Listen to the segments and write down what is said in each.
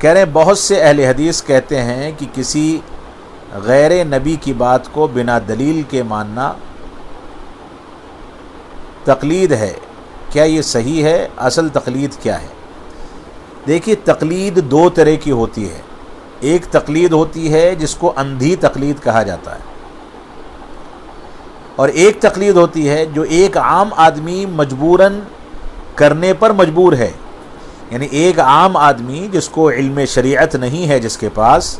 کہہ رہے ہیں بہت سے اہل حدیث کہتے ہیں کہ کسی غیر نبی کی بات کو بنا دلیل کے ماننا تقلید ہے، کیا یہ صحیح ہے؟ اصل تقلید کیا ہے؟ دیکھیے تقلید دو طرح کی ہوتی ہے. ایک تقلید ہوتی ہے جس کو اندھی تقلید کہا جاتا ہے، اور ایک تقلید ہوتی ہے جو ایک عام آدمی مجبوراً کرنے پر مجبور ہے. یعنی ایک عام آدمی جس کو علم شریعت نہیں ہے جس کے پاس،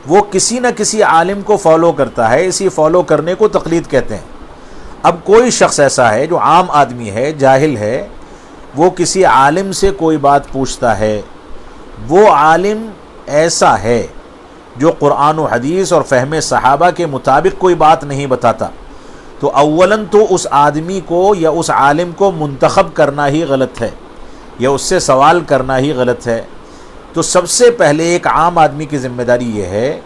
وہ کسی نہ کسی عالم کو فالو کرتا ہے، اسی فالو کرنے کو تقلید کہتے ہیں. اب کوئی شخص ایسا ہے جو عام آدمی ہے، جاہل ہے، وہ کسی عالم سے کوئی بات پوچھتا ہے، وہ عالم ایسا ہے جو قرآن و حدیث اور فہم صحابہ کے مطابق کوئی بات نہیں بتاتا، تو اولاً تو اس آدمی کو یا اس عالم کو منتخب کرنا ہی غلط ہے، یا اس سے سوال کرنا ہی غلط ہے. تو سب سے پہلے ایک عام آدمی کی ذمہ داری یہ ہے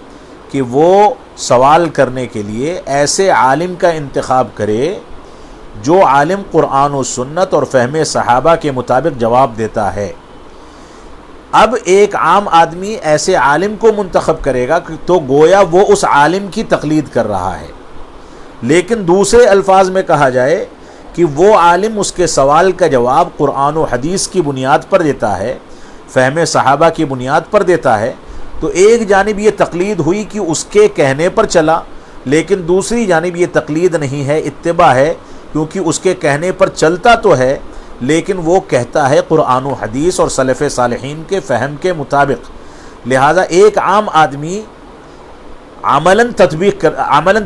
کہ وہ سوال کرنے کے لیے ایسے عالم کا انتخاب کرے جو عالم قرآن و سنت اور فہم صحابہ کے مطابق جواب دیتا ہے. اب ایک عام آدمی ایسے عالم کو منتخب کرے گا تو گویا وہ اس عالم کی تقلید کر رہا ہے. لیکن دوسرے الفاظ میں کہا جائے کہ وہ عالم اس کے سوال کا جواب قرآن و حدیث کی بنیاد پر دیتا ہے، فہم صحابہ کی بنیاد پر دیتا ہے، تو ایک جانب یہ تقلید ہوئی کہ اس کے کہنے پر چلا، لیکن دوسری جانب یہ تقلید نہیں ہے، اتباع ہے، کیونکہ اس کے کہنے پر چلتا تو ہے لیکن وہ کہتا ہے قرآن و حدیث اور سلف صالحین کے فہم کے مطابق. لہذا ایک عام آدمی عملاً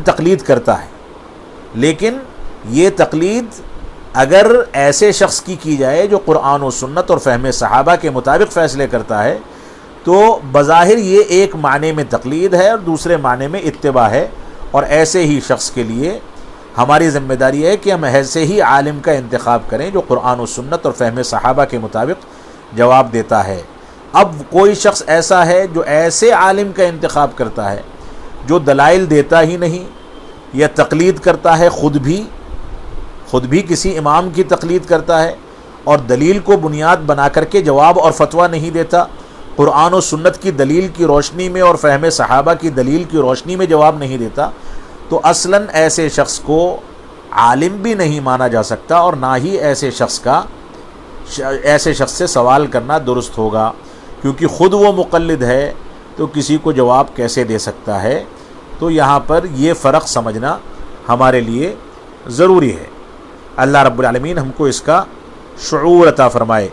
تقلید کرتا ہے، لیکن یہ تقلید اگر ایسے شخص کی جائے جو قرآن و سنت اور فہم صحابہ کے مطابق فیصلے کرتا ہے تو بظاہر یہ ایک معنی میں تقلید ہے اور دوسرے معنی میں اتباع ہے. اور ایسے ہی شخص کے لیے ہماری ذمہ داری ہے کہ ہم ایسے ہی عالم کا انتخاب کریں جو قرآن و سنت اور فہم صحابہ کے مطابق جواب دیتا ہے. اب کوئی شخص ایسا ہے جو ایسے عالم کا انتخاب کرتا ہے جو دلائل دیتا ہی نہیں، یا تقلید کرتا ہے خود بھی کسی امام کی تقلید کرتا ہے اور دلیل کو بنیاد بنا کر کے جواب اور فتویٰ نہیں دیتا، قرآن و سنت کی دلیل کی روشنی میں اور فہم صحابہ کی دلیل کی روشنی میں جواب نہیں دیتا، تو اصلاً ایسے شخص کو عالم بھی نہیں مانا جا سکتا اور نہ ہی ایسے شخص سے سوال کرنا درست ہوگا، کیونکہ خود وہ مقلد ہے تو کسی کو جواب کیسے دے سکتا ہے. تو یہاں پر یہ فرق سمجھنا ہمارے لیے ضروری ہے. اللہ رب العالمین ہم کو اس کا شعور عطا فرمائے.